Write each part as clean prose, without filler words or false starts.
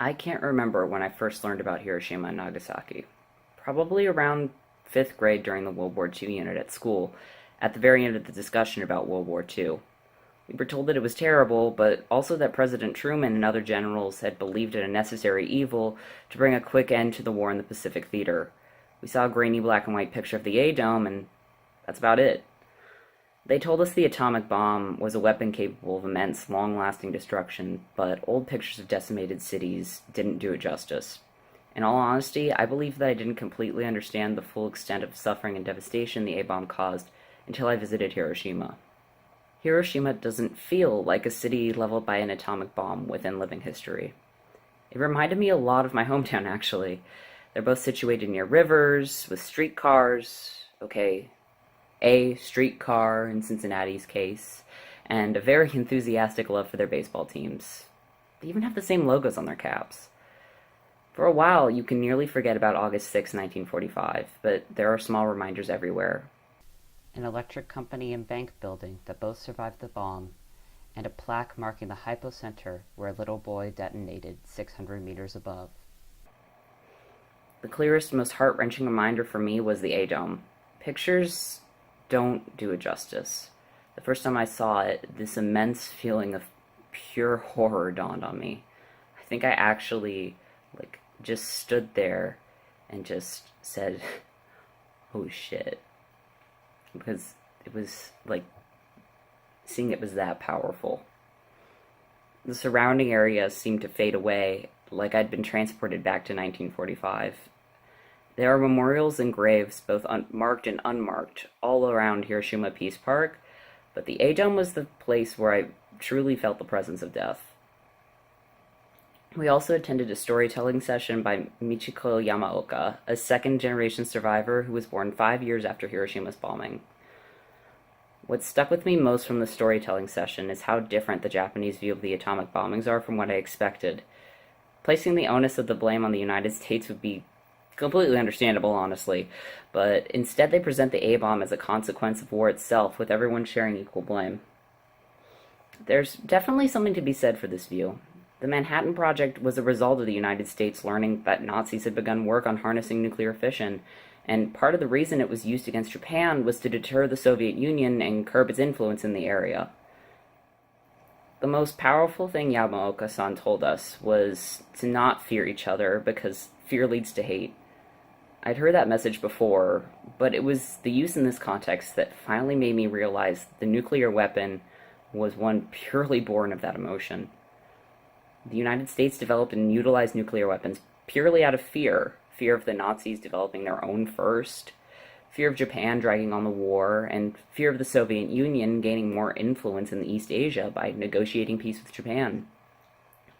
I can't remember when I first learned about Hiroshima and Nagasaki. Probably around fifth grade during the World War II unit at school, at the very end of the discussion about World War II. We were told that it was terrible, but also that President Truman and other generals had believed it a necessary evil to bring a quick end to the war in the Pacific theater. We saw a grainy black and white picture of the A Dome, and that's about it. They told us the atomic bomb was a weapon capable of immense, long lasting destruction, but old pictures of decimated cities didn't do it justice. In all honesty, I believe that I didn't completely understand the full extent of suffering and devastation the A bomb caused until I visited Hiroshima. Hiroshima doesn't feel like a city leveled by an atomic bomb within living history. It reminded me a lot of my hometown, actually. They're both situated near rivers, with streetcars, okay, a streetcar in Cincinnati's case, and a very enthusiastic love for their baseball teams. They even have the same logos on their caps. For a while, you can nearly forget about August 6, 1945, but there are small reminders everywhere. An electric company and bank building that both survived the bomb, and a plaque marking the hypocenter where a little boy detonated 600 meters above. The clearest, most heart-wrenching reminder for me was the A-Dome. Pictures don't do it justice. The first time I saw it, this immense feeling of pure horror dawned on me. I think I actually, just stood there and just said, oh shit. Because it was, seeing it was that powerful. The surrounding area seemed to fade away, like I'd been transported back to 1945. There are memorials and graves, both marked and unmarked, all around Hiroshima Peace Park, but the A-Dome was the place where I truly felt the presence of death. We also attended a storytelling session by Michiko Yamaoka, a second-generation survivor who was born 5 years after Hiroshima's bombing. What stuck with me most from the storytelling session is how different the Japanese view of the atomic bombings are from what I expected. Placing the onus of the blame on the United States would be completely understandable, honestly, but instead they present the A-bomb as a consequence of war itself, with everyone sharing equal blame. There's definitely something to be said for this view. The Manhattan Project was a result of the United States learning that Nazis had begun work on harnessing nuclear fission, and part of the reason it was used against Japan was to deter the Soviet Union and curb its influence in the area. The most powerful thing Yamaoka-san told us was to not fear each other, because fear leads to hate. I'd heard that message before, but it was the use in this context that finally made me realize the nuclear weapon was one purely born of that emotion. The United States developed and utilized nuclear weapons purely out of fear. Fear of the Nazis developing their own first, fear of Japan dragging on the war, and fear of the Soviet Union gaining more influence in East Asia by negotiating peace with Japan.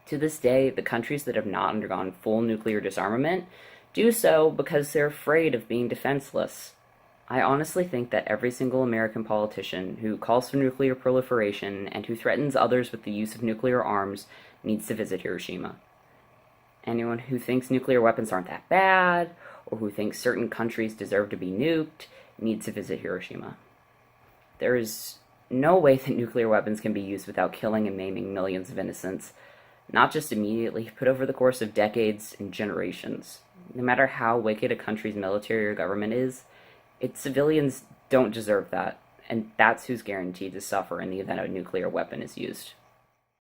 To this day, the countries that have not undergone full nuclear disarmament do so because they're afraid of being defenseless. I honestly think that every single American politician who calls for nuclear proliferation and who threatens others with the use of nuclear arms needs to visit Hiroshima. Anyone who thinks nuclear weapons aren't that bad, or who thinks certain countries deserve to be nuked, needs to visit Hiroshima. There is no way that nuclear weapons can be used without killing and maiming millions of innocents, not just immediately, but over the course of decades and generations. No matter how wicked a country's military or government is, its civilians don't deserve that, and that's who's guaranteed to suffer in the event a nuclear weapon is used.